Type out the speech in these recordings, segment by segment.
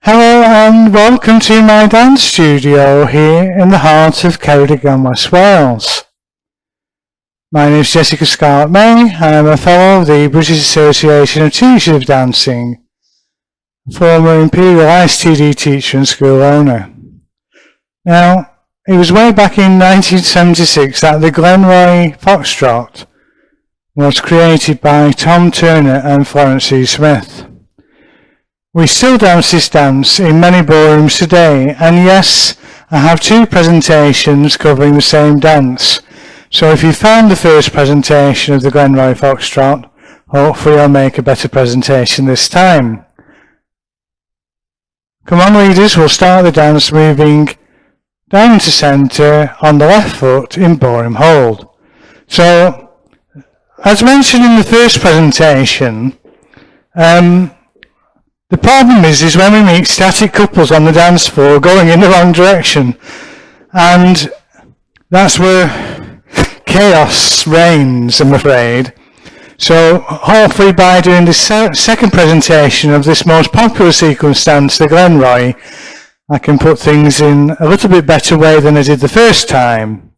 Hello and welcome to my dance studio here in the heart of Ceredigion, West Wales. My name is Jessica Scarlett May. I am a fellow of the British Association of Teachers of Dancing, former Imperial ISTD teacher and school owner. Now, it was way back in 1976 that the Glenroy Foxtrot was created by Tom Turner and Florence Smith. We still dance this dance in many ballrooms today, and yes, I have two presentations covering the same dance. So if you found the first presentation of the Glenroy Foxtrot, hopefully I'll make a better presentation this time. Come on leaders, we'll start the dance moving down to centre on the left foot in ballroom hold. So, as mentioned in the first presentation, the problem is when we meet static couples on the dance floor going in the wrong direction, and that's where chaos reigns, I'm afraid. So hopefully by doing this second presentation of this most popular sequence dance, the Glenroy, I can put things in a little bit better way than I did the first time,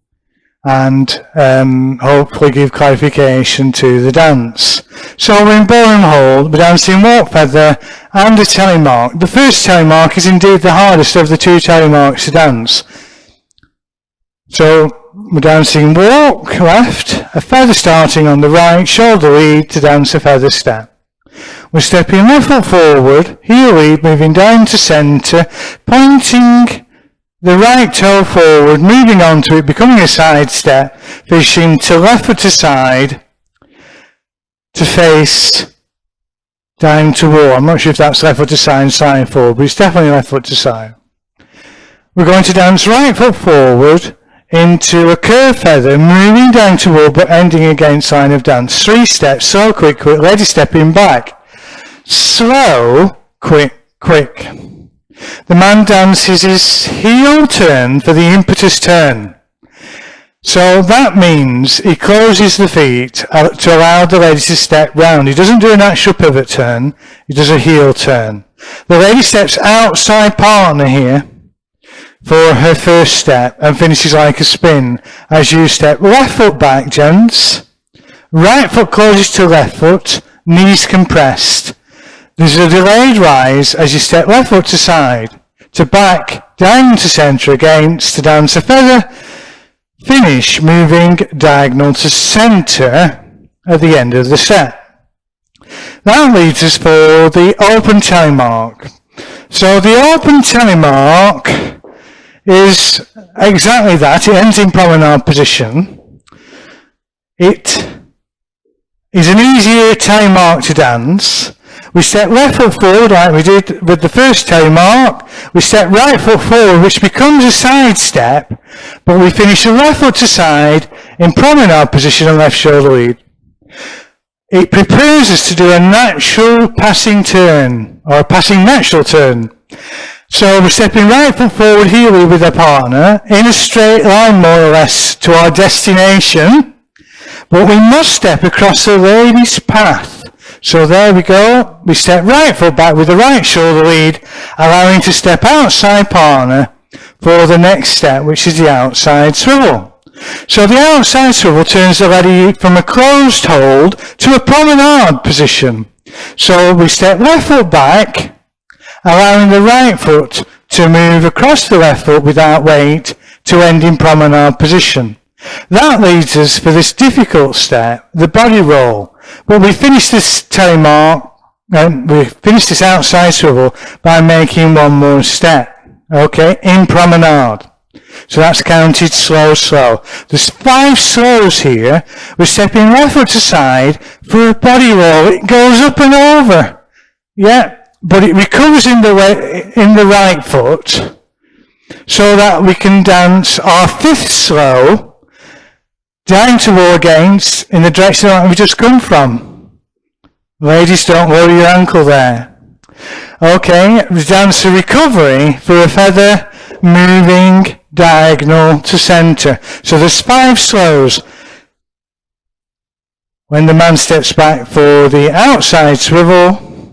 and hopefully give clarification to the dance. So we're in ballroom hold, we're dancing walk feather and a telemark. The first telemark is indeed the hardest of the two telemarks to dance. So we're dancing walk left, a feather starting on the right, shoulder lead to dance a feather step. We're stepping left foot forward, heel lead, moving down to centre, pointing the right toe forward, moving onto it, becoming a side step, finishing to left foot to side, to face down to wall. I'm not sure if that's left foot to side and slide forward, but it's definitely left foot to side. We're going to dance right foot forward into a curved feather, moving down to wall but ending against line of dance. 3 steps, slow, quick, quick, lady stepping back. Slow, quick, quick. The man dances his heel turn for the impetus turn. So that means he closes the feet to allow the lady to step round. He doesn't do an actual pivot turn, he does a heel turn. The lady steps outside partner here for her first step and finishes like a spin as you step left foot back, gents. Right foot closes to left foot, knees compressed. There's a delayed rise as you step left foot to side, to back, down to centre against, to dance a feather, finish moving diagonal to centre at the end of the set. That leads us for the open telemark. So the open telemark is exactly that. It ends in promenade position. It is an easier telemark to dance. We step left foot forward like we did with the first telemark. We step right foot forward, which becomes a side step, but we finish the left foot to side in promenade position and left shoulder lead. It prepares us to do a natural passing turn, or a passing natural turn. So we're stepping right foot forward, heel lead with our partner, in a straight line more or less to our destination, but we must step across the lady's path. So there we go, we step right foot back with the right shoulder lead, allowing to step outside partner for the next step, which is the outside swivel. So the outside swivel turns the lady from a closed hold to a promenade position. So we step left foot back, allowing the right foot to move across the left foot without weight to end in promenade position. That leads us for this difficult step, the body roll. But we finish this telemark, we finish this outside swivel by making one more step, okay, in promenade. So that's counted slow, slow. There's 5 slows here. We're stepping left foot to side for a body roll. It goes up and over, yeah, but it recovers in the right foot so that we can dance our 5th slow down to wall against in the direction that we've just come from. Ladies, don't lower your ankle there. Okay, we dance a recovery for a feather moving diagonal to centre. So there's 5 slows. When the man steps back for the outside swivel,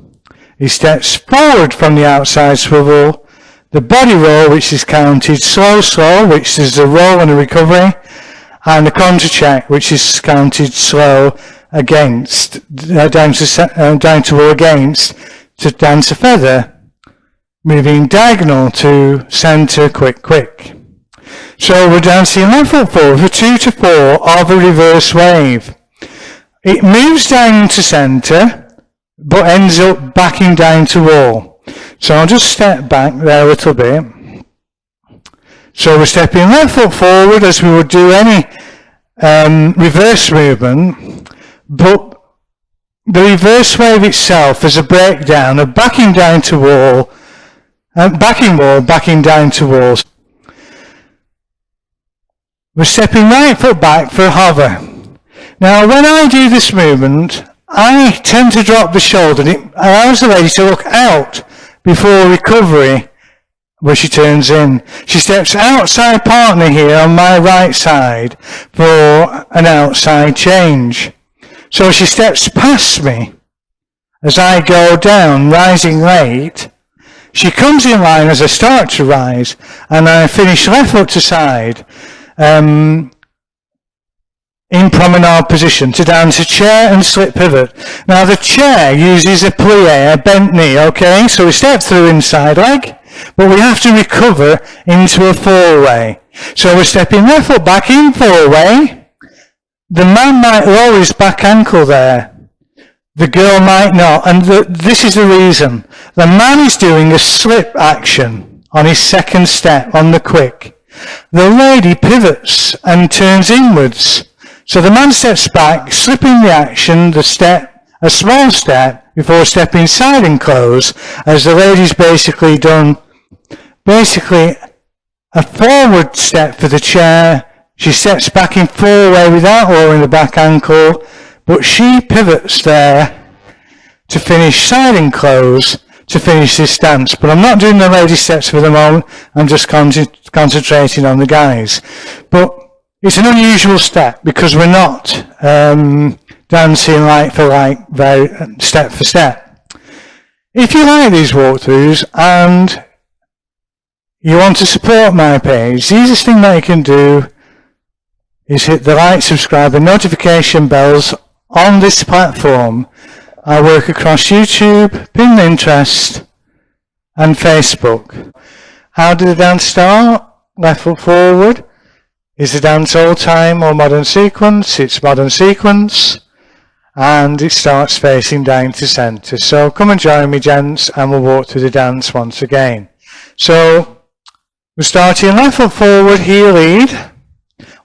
He steps forward from the outside swivel, the body roll, which is counted slow, slow, which is a roll and a recovery, and the Contra check, which is counted slow against, down to roll against, to dance a feather, moving diagonal to centre, quick, quick. So we're dancing left foot forward for 2 to 4 of a reverse wave. It moves down to centre, but ends up backing down to wall. So I'll just step back there a little bit. So we're stepping left foot forward as we would do any reverse movement, but the reverse wave itself is a breakdown of backing down to wall, backing wall, backing down to walls. We're stepping right foot back for a hover. Now when I do this movement, I tend to drop the shoulder, and it allows the lady to look out before recovery where she turns in. She steps outside partner here on my right side for an outside change. So she steps past me as I go down, rising late. She comes in line as I start to rise, and I finish left foot to side in promenade position to dance a chair and slip pivot. Now the chair uses a plie, a bent knee, okay? So we step through inside leg, but we have to recover into a four-way. So we're stepping left foot back in four-way. The man might lower his back ankle there. The girl might not, and this is the reason. The man is doing a slip action on his second step on the quick. The lady pivots and turns inwards. So the man steps back, slipping the action, the step, a small step, before stepping side and close, as the lady's basically done, a forward step for the chair. She steps back in four-way without lowering the back ankle, but she pivots there to finish side and close, to finish this dance. But I'm not doing the lady steps for the moment, I'm just concentrating on the guys. But it's an unusual step because we're not dancing like for like, step for step. If you like these walkthroughs and you want to support my page, the easiest thing that you can do is hit the like, subscribe and notification bells on this platform. I work across YouTube, Pinterest and Facebook. How did the dance start? Left foot forward. Is the dance old time or modern sequence? It's modern sequence, and it starts facing down to centre. So come and join me, gents, and we'll walk through the dance once again. So we're starting left foot forward, heel lead,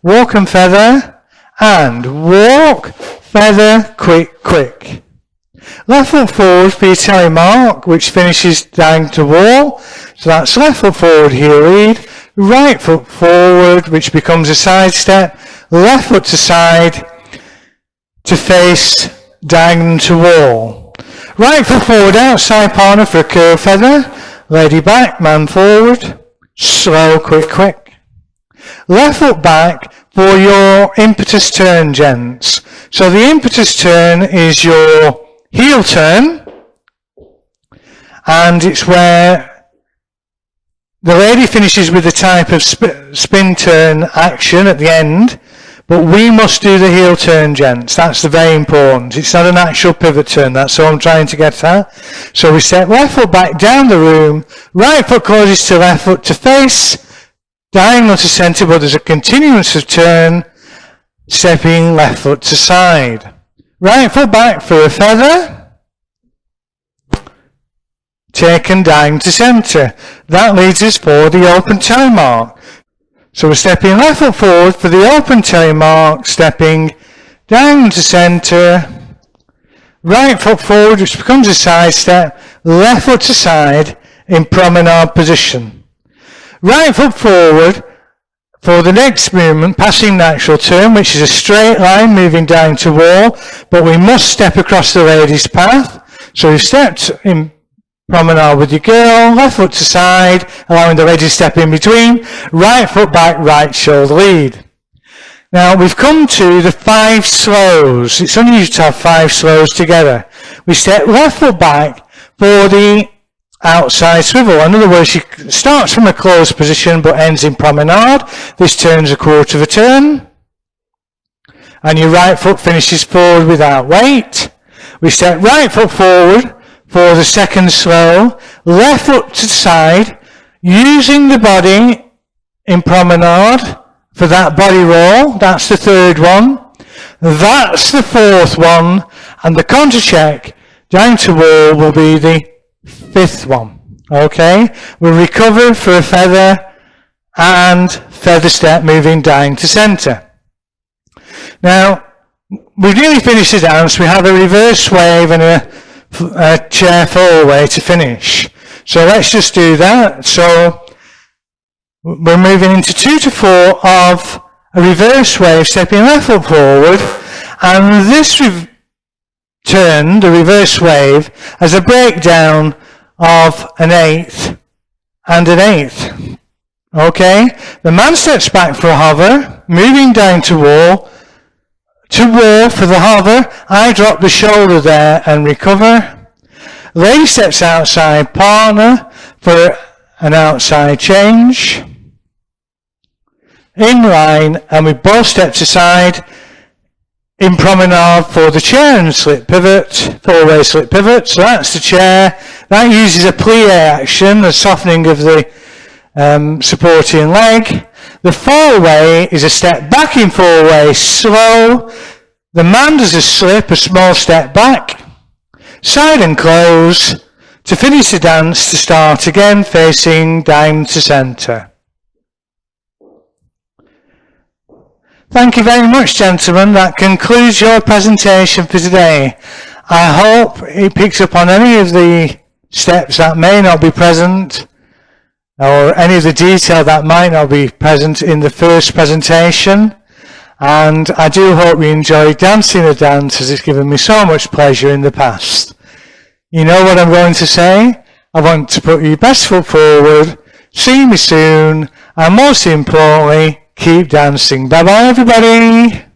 walk and feather, and walk, feather, quick, quick. Left foot forward for your telemark, which finishes down to wall. So that's left foot forward, heel lead. Right foot forward, which becomes a side step. Left foot to side to face diagonal to wall. Right foot forward, outside partner for a curl feather. Lady back, man forward. Slow, quick, quick. Left foot back for your impetus turn, gents. So the impetus turn is your heel turn, and it's where the lady finishes with a type of spin turn action at the end, but we must do the heel turn, gents. That's very important. It's not an actual pivot turn. That's all I'm trying to get at. So we step left foot back down the room, right foot closes to left foot to face, diagonal to centre, but there's a continuance of turn, stepping left foot to side. Right foot back for a feather. Taken down to centre. That leads us for the open telemark. So we're stepping left foot forward for the open telemark, stepping down to centre, right foot forward, which becomes a side step, left foot to side in promenade position. Right foot forward for the next movement, passing natural turn, which is a straight line moving down to wall, but we must step across the lady's path. So we've stepped in promenade with your girl, left foot to side, allowing the lady to step in between, right foot back, right shoulder lead. Now we've come to the 5 slows. It's unusual to have 5 slows together. We step left foot back for the outside swivel. In other words, it starts from a closed position but ends in promenade. This turns a quarter of a turn. And your right foot finishes forward without weight. We step right foot forward for the second slow, left foot to the side, using the body in promenade for that body roll. That's the third one. That's the fourth one. And the contra check down to wall will be the fifth one. Okay? We'll recover for a feather and feather step moving down to centre. Now, we've nearly finished the dance. We have a reverse wave and a chair Fallaway to finish. So let's just do that. So we're moving into 2 to 4 of a reverse wave, stepping left foot forward, and this turn, the reverse wave, as a breakdown of an eighth and an eighth. Okay? The man steps back for a hover, moving down to wall for the hover. I drop the shoulder there and recover. Lady steps outside partner for an outside change. In line, and we both step aside in promenade for the chair and slip pivot, Fallaway slip pivot. So that's the chair. That uses a plie action, the softening of the supporting leg. The Fallaway is a step back in Fallaway, slow. The man does a slip, a small step back, side and close, to finish the dance, to start again, facing down to centre. Thank you very much, gentlemen. That concludes your presentation for today. I hope it picks up on any of the steps that may not be present, or any of the detail that might not be present in the first presentation. And I do hope you enjoyed dancing the dance, as it's given me so much pleasure in the past. You know what I'm going to say? I want to put your best foot forward, see me soon, and most importantly, keep dancing. Bye bye everybody!